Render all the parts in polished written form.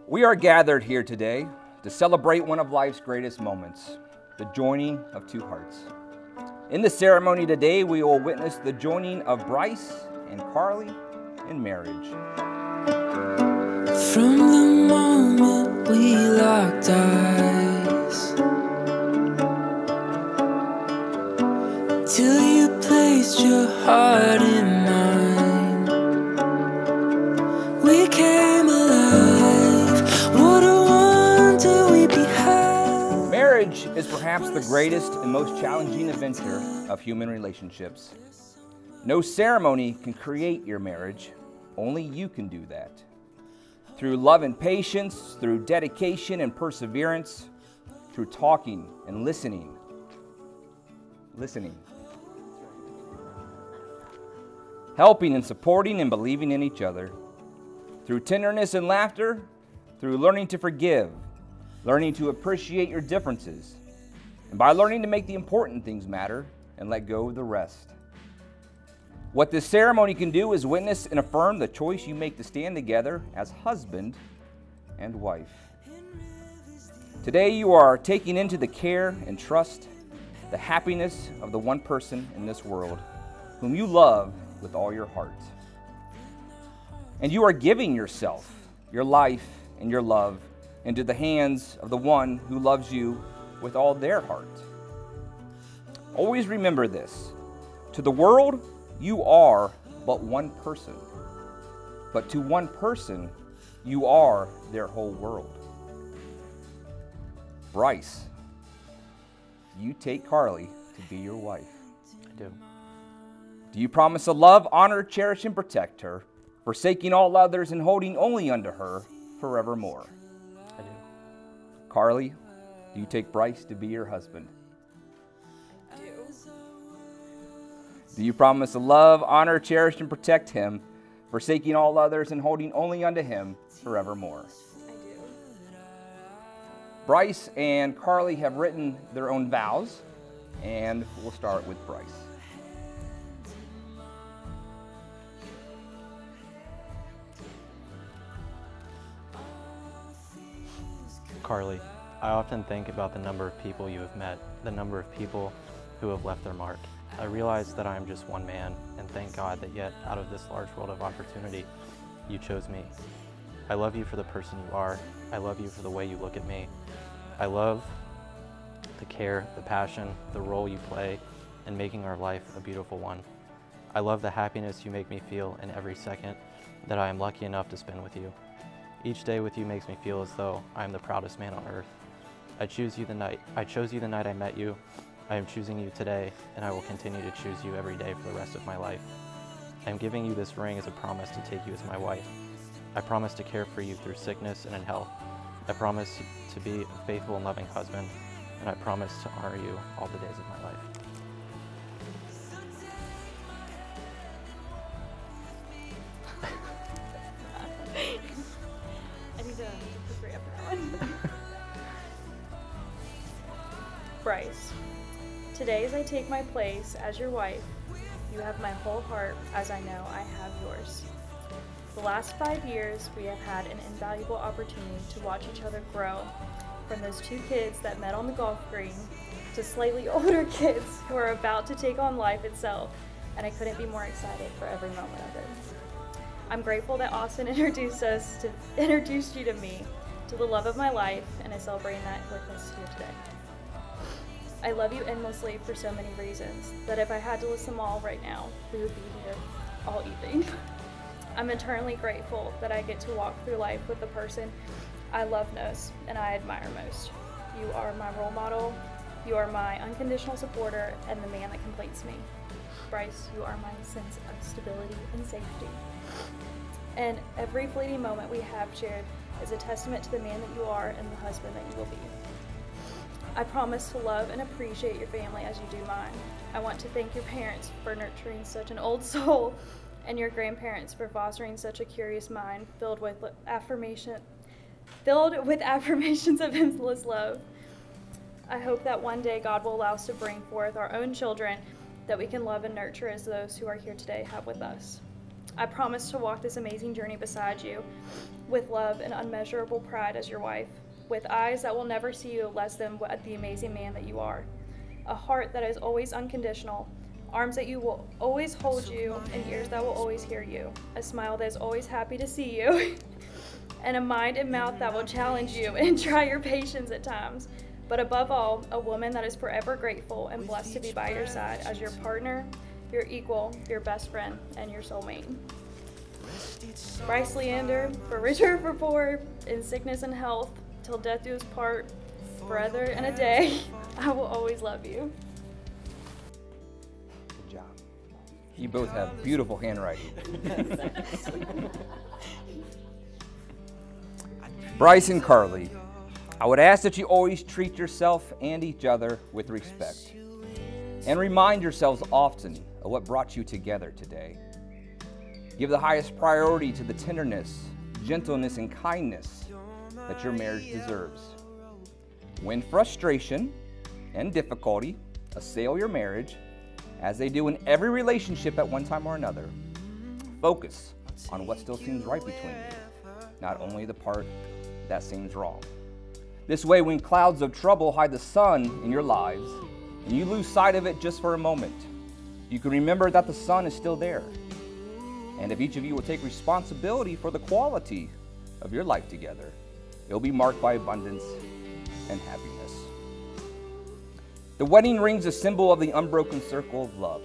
We are gathered here today to celebrate one of life's greatest moments, the joining of two hearts. In the ceremony today, we will witness the joining of Bryce and Carley in marriage. From the moment we locked eyes, till you placed your heart in mine, we came alive. What a wonder we beheld. Marriage is perhaps the greatest and most challenging adventure of human relationships. No ceremony can create your marriage. Only you can do that. Through love and patience, through dedication and perseverance, through talking and listening. Helping and supporting and believing in each other. Through tenderness and laughter, through learning to forgive, learning to appreciate your differences, and by learning to make the important things matter and let go of the rest. What this ceremony can do is witness and affirm the choice you make to stand together as husband and wife. Today you are taking into the care and trust, the happiness of the one person in this world whom you love with all your heart. And you are giving yourself, your life, and your love into the hands of the one who loves you with all their heart. Always remember this: to the world, you are but one person, but to one person, you are their whole world. Bryce, you take Carley to be your wife. I do. Do you promise to love, honor, cherish, and protect her, forsaking all others and holding only unto her forevermore? I do. Carley, do you take Bryce to be your husband? Do you promise to love, honor, cherish, and protect him, forsaking all others and holding only unto him forevermore? I do. Bryce and Carley have written their own vows, and we'll start with Bryce. Carley, I often think about the number of people you have met, the number of people who have left their mark. I realize that I am just one man, and thank God that yet out of this large world of opportunity, you chose me. I love you for the person you are. I love you for the way you look at me. I love the care, the passion, the role you play in making our life a beautiful one. I love the happiness you make me feel in every second that I am lucky enough to spend with you. Each day with you makes me feel as though I am the proudest man on earth. I chose you the night I met you. I am choosing you today, and I will continue to choose you every day for the rest of my life. I am giving you this ring as a promise to take you as my wife. I promise to care for you through sickness and in health. I promise to be a faithful and loving husband, and I promise to honor you all the days of my life. I need to hurry up that one. Bryce, today as I take my place as your wife, you have my whole heart as I know I have yours. The last 5 years, we have had an invaluable opportunity to watch each other grow from those two kids that met on the golf green to slightly older kids who are about to take on life itself, and I couldn't be more excited for every moment of it. I'm grateful that Austin introduced you to me, to the love of my life, and is celebrating that with us here today. I love you endlessly for so many reasons that if I had to list them all right now, we would be here all evening. I'm eternally grateful that I get to walk through life with the person I love most and I admire most. You are my role model, you are my unconditional supporter, and the man that completes me. Bryce, you are my sense of stability and safety. And every fleeting moment we have shared is a testament to the man that you are and the husband that you will be. I promise to love and appreciate your family as you do mine. I want to thank your parents for nurturing such an old soul, and your grandparents for fostering such a curious mind filled with affirmations of endless love. I hope that one day God will allow us to bring forth our own children that we can love and nurture as those who are here today have with us. I promise to walk this amazing journey beside you with love and unmeasurable pride as your wife, with eyes that will never see you less than the amazing man that you are, a heart that is always unconditional, arms that you will always hold you, and ears that will always hear you, a smile that is always happy to see you, and a mind and mouth that will challenge you and try your patience at times. But above all, a woman that is forever grateful and blessed to be by your side as your partner, your equal, your best friend, and your soulmate. Bryce Leander, for richer, for poor, in sickness and health, till death do us part, forever and a day, I will always love you. Good job. You both have beautiful handwriting. Bryce and Carley, I would ask that you always treat yourself and each other with respect, and remind yourselves often of what brought you together today. Give the highest priority to the tenderness, gentleness, and kindness that your marriage deserves. When frustration and difficulty assail your marriage, as they do in every relationship at one time or another, focus on what still seems right between you, not only the part that seems wrong. This way, when clouds of trouble hide the sun in your lives, and you lose sight of it just for a moment, you can remember that the sun is still there. And if each of you will take responsibility for the quality of your life together, it will be marked by abundance and happiness. The wedding ring is a symbol of the unbroken circle of love.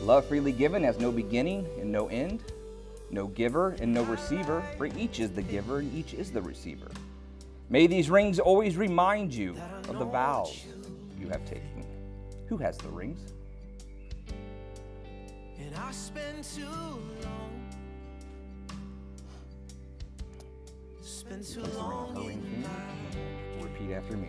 Love freely given has no beginning and no end, no giver and no receiver, for each is the giver and each is the receiver. May these rings always remind you of the vows you have taken. Who has the rings? And I spend too long. Spend too long. Her ring finger. Repeat after me.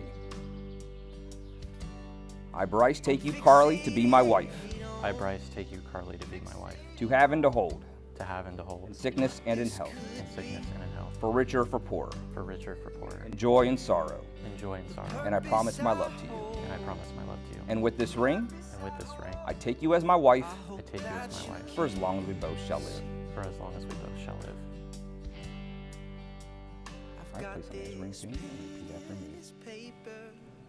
I, Bryce, take you, Carley, to be my wife. I, Bryce, take you, Carley, to be my wife, To have and to hold. to have and to hold, In sickness and in health. in sickness and in health, For richer or for poorer. for richer, for poorer, In joy and sorrow. in joy and sorrow. And I promise my love to you. And I promise my love to you. And with this ring, And with this ring, I take you as my wife I take you as my wife, for as long as we both shall live. for as long as we both shall live. All right, place on this ring finger and repeat after me.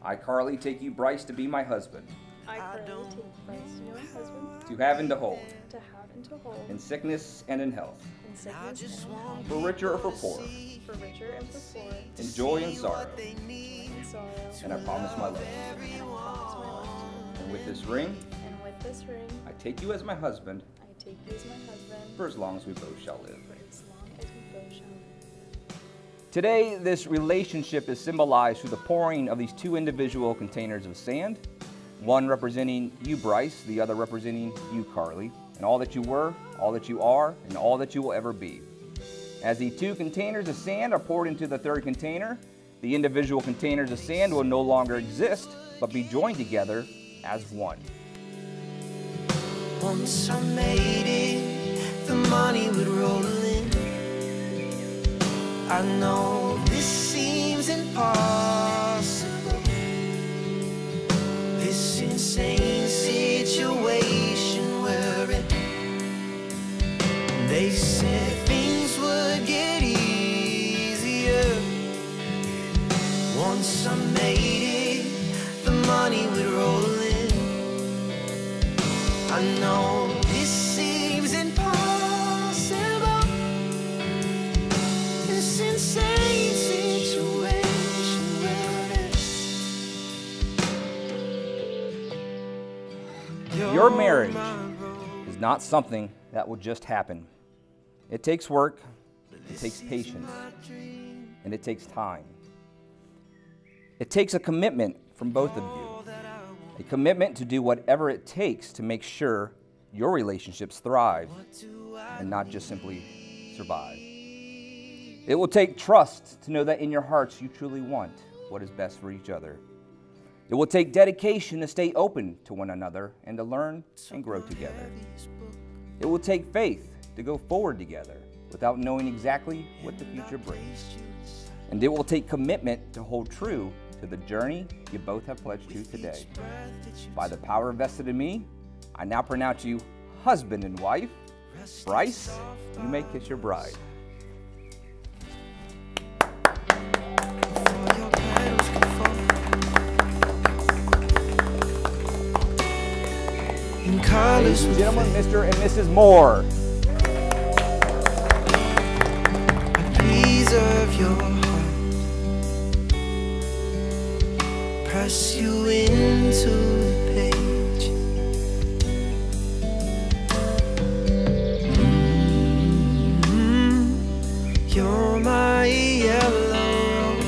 I, Carley, take you, Bryce, to be my husband. I, Carly, take Bryce to be my husband, To have and to hold. to have and to hold, In sickness and in health. in sickness and in health, For richer or for poorer. for richer and for poor, In joy and sorrow. in sorrow, And I promise my love to you. and I promise my love to And with this ring, you. And with this ring, I take you as my husband I take you as my husband, for as long as we both shall live. for as long as we both shall live. Today, this relationship is symbolized through the pouring of these two individual containers of sand, one representing you, Bryce, the other representing you, Carley, and all that you were, all that you are, and all that you will ever be. As the two containers of sand are poured into the third container, the individual containers of sand will no longer exist, but be joined together as one. Once I made it, the money would roll in. I know this seems impossible. This insane situation we're in. They said things would get easier. Once I made it, the money would roll in. I know this seems impossible. This insane situation we're in. Your marriage is not something that will just happen. It takes work, it takes patience, and it takes time. It takes a commitment from both of you, a commitment to do whatever it takes to make sure your relationships thrive and not just simply survive. It will take trust to know that in your hearts you truly want what is best for each other. It will take dedication to stay open to one another and to learn and grow together. It will take faith to go forward together without knowing exactly what the future brings. And it will take commitment to hold true to the journey you both have pledged to today. By the power vested in me, I now pronounce you husband and wife Bryce, you may kiss your bride. Ladies and gentlemen, Mr. and Mrs. Moore. Please of your heart, press you into the page. You're my yellow rose.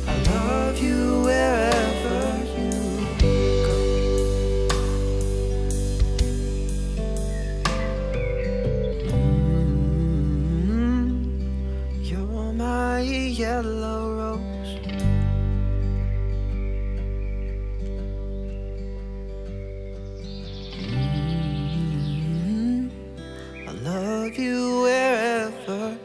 I love you wherever you go. You're my yellow rose. I love you wherever